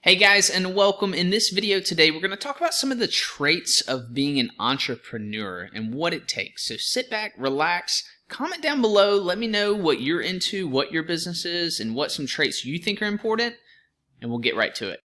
Hey guys, and welcome. In this video today, we're going to talk about some of the traits of being an entrepreneur and what it takes. So sit back, relax, comment down below, let me know what you're into, what your business is, and what some traits you think are important, and we'll get right to it.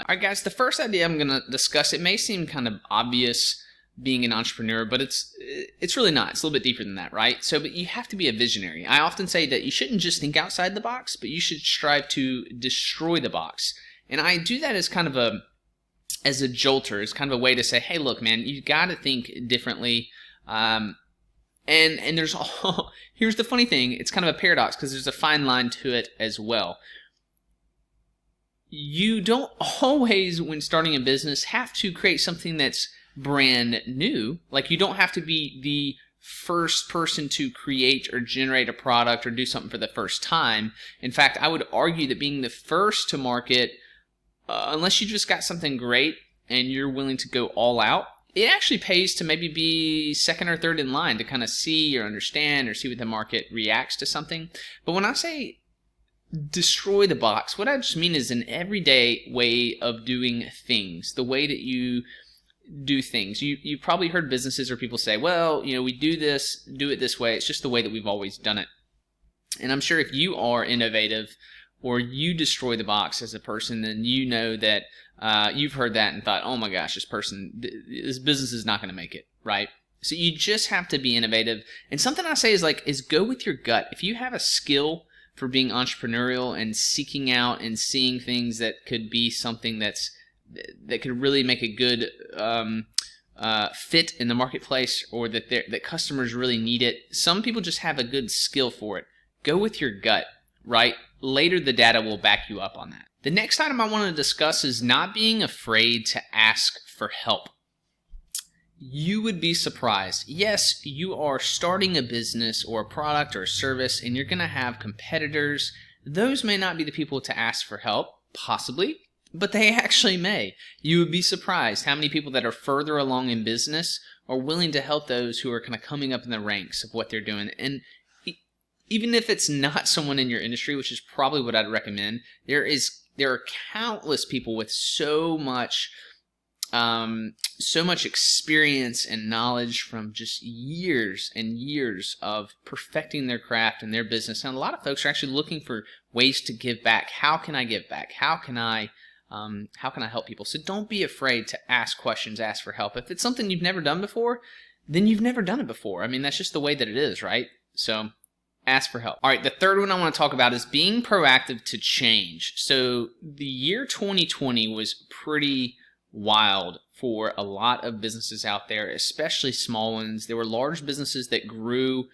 Alright guys, the first idea I'm going to discuss, it may seem kind of obvious being an entrepreneur, but it's really not. It's a little bit deeper than that, right? But you have to be a visionary. I often say that you shouldn't just think outside the box, but you should strive to destroy the box. And I do that as kind of as a jolter, as kind of a way to say, hey look man, you got to think differently. And there's here's the funny thing, it's kind of a paradox because there's a fine line to it as well. You don't always, when starting a business, have to create something that's brand new. Like, you don't have to be the first person to create or generate a product or do something for the first time. In fact, I would argue that being the first to market, unless you just got something great and you're willing to go all out, it actually pays to maybe be second or third in line to kind of see or understand or see what the market reacts to something. But when I say destroy the box, what I just mean is an everyday way of doing things, the way that you do things. You've probably heard businesses or people say, well, you know, we do it this way, it's just the way that we've always done it. And I'm sure if you are innovative or you destroy the box as a person, then you know that you've heard that and thought, oh my gosh, this business is not going to make it, right? So you just have to be innovative. And something I say is go with your gut. If you have a skill for being entrepreneurial and seeking out and seeing things that could be something that could really make a good fit in the marketplace, or that customers really need it. Some people just have a good skill for it. Go with your gut, right? Later the data will back you up on that. The next item I want to discuss is not being afraid to ask for help. You would be surprised. Yes, you are starting a business or a product or a service, and you're going to have competitors. Those may not be the people to ask for help, possibly, but they actually may. You would be surprised how many people that are further along in business are willing to help those who are kind of coming up in the ranks of what they're doing. And even if it's not someone in your industry, which is probably what I'd recommend, there are countless people with so much experience and knowledge from just years and years of perfecting their craft and their business. And a lot of folks are actually looking for ways to give back. How can I give back? How can I help people? So don't be afraid to ask questions, ask for help. If it's something you've never done before, then you've never done it before. I mean, that's just the way that it is, right? So ask for help. All right, the third one I want to talk about is being proactive to change. So the year 2020 was pretty wild for a lot of businesses out there, especially small ones. There were large businesses that grew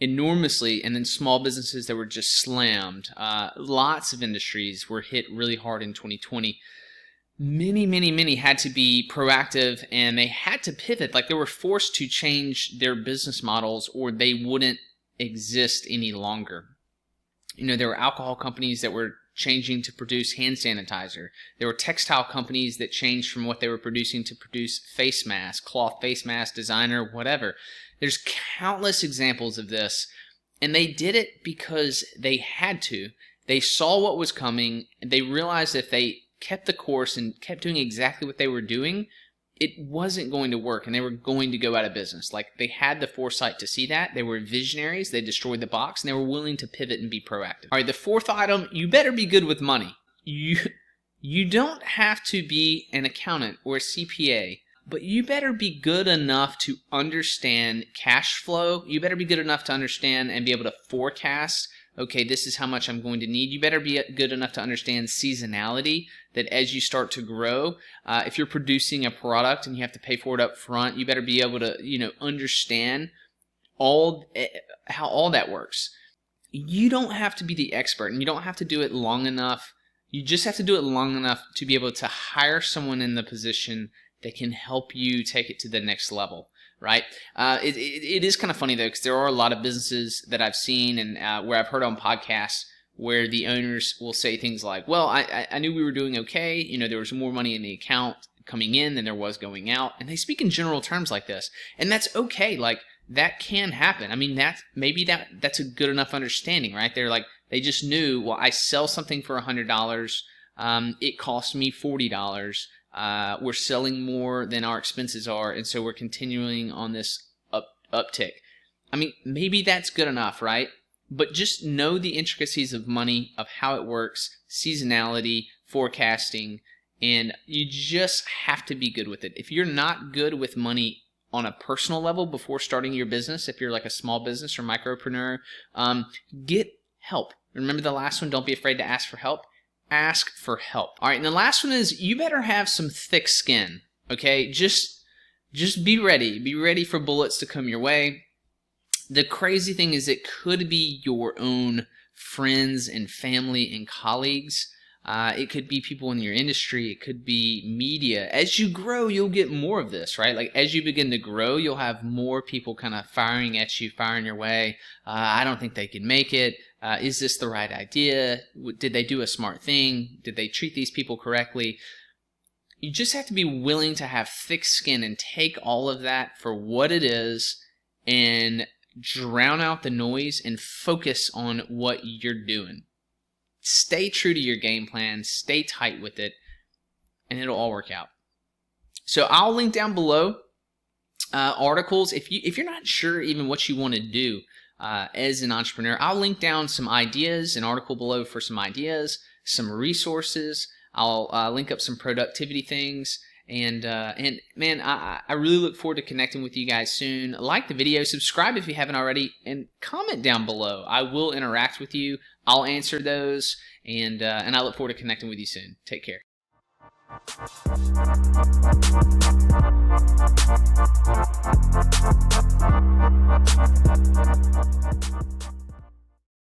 enormously, and then small businesses that were just slammed. Lots of industries were hit really hard in 2020. Many had to be proactive, and they had to pivot. Like, they were forced to change their business models or they wouldn't exist any longer. You know, there were alcohol companies that were changing to produce hand sanitizer. There were textile companies that changed from what they were producing to produce face masks, cloth face mask, designer, whatever. There's countless examples of this, and they did it because they had to. They saw what was coming, and they realized if they kept the course and kept doing exactly what they were doing, it wasn't going to work, and they were going to go out of business. Like, they had the foresight to see that. They were visionaries. They destroyed the box, and they were willing to pivot and be proactive. All right, the fourth item, you better be good with money. You don't have to be an accountant or a CPA, but you better be good enough to understand cash flow. You better be good enough to understand and be able to forecast, okay, this is how much I'm going to need. You better be good enough to understand seasonality, that as you start to grow, if you're producing a product and you have to pay for it up front, you better be able to, understand how all that works. You don't have to be the expert, and you don't have to do it long enough. You just have to do it long enough to be able to hire someone in the position that can help you take it to the next level, right? It is kind of funny, though, because there are a lot of businesses that I've seen and where I've heard on podcasts where the owners will say things like, well, I knew we were doing okay. You know, there was more money in the account coming in than there was going out. And they speak in general terms like this. And that's okay. Like, that can happen. I mean, that's a good enough understanding, right? They're like, they just knew, well, I sell something for $100. It cost me $40. We're selling more than our expenses are, and so we're continuing on this uptick. I mean, maybe that's good enough, right? But just know the intricacies of money, of how it works, seasonality, forecasting, and you just have to be good with it. If you're not good with money on a personal level before starting your business, if you're like a small business or micropreneur, get help. Remember the last one, don't be afraid to ask for help. Ask for help. All right, and the last one is you better have some thick skin, okay? Just be ready. Be ready for bullets to come your way. The crazy thing is it could be your own friends and family and colleagues. It could be people in your industry. It could be media. As you grow, you'll get more of this, right? Like as you begin to grow, you'll have more people kind of firing at you, firing your way. I don't think they can make it. Is this the right idea? Did they do a smart thing? Did they treat these people correctly? You just have to be willing to have thick skin and take all of that for what it is and drown out the noise and focus on what you're doing. Stay true to your game plan, stay tight with it, and it'll all work out. So I'll link down below articles. If you're not sure even what you want to do as an entrepreneur, I'll link down some ideas, an article below for some ideas, some resources. I'll link up some productivity things. And man, I really look forward to connecting with you guys soon. Like the video, subscribe if you haven't already, and comment down below. I will interact with you. I'll answer those, and I look forward to connecting with you soon. Take care.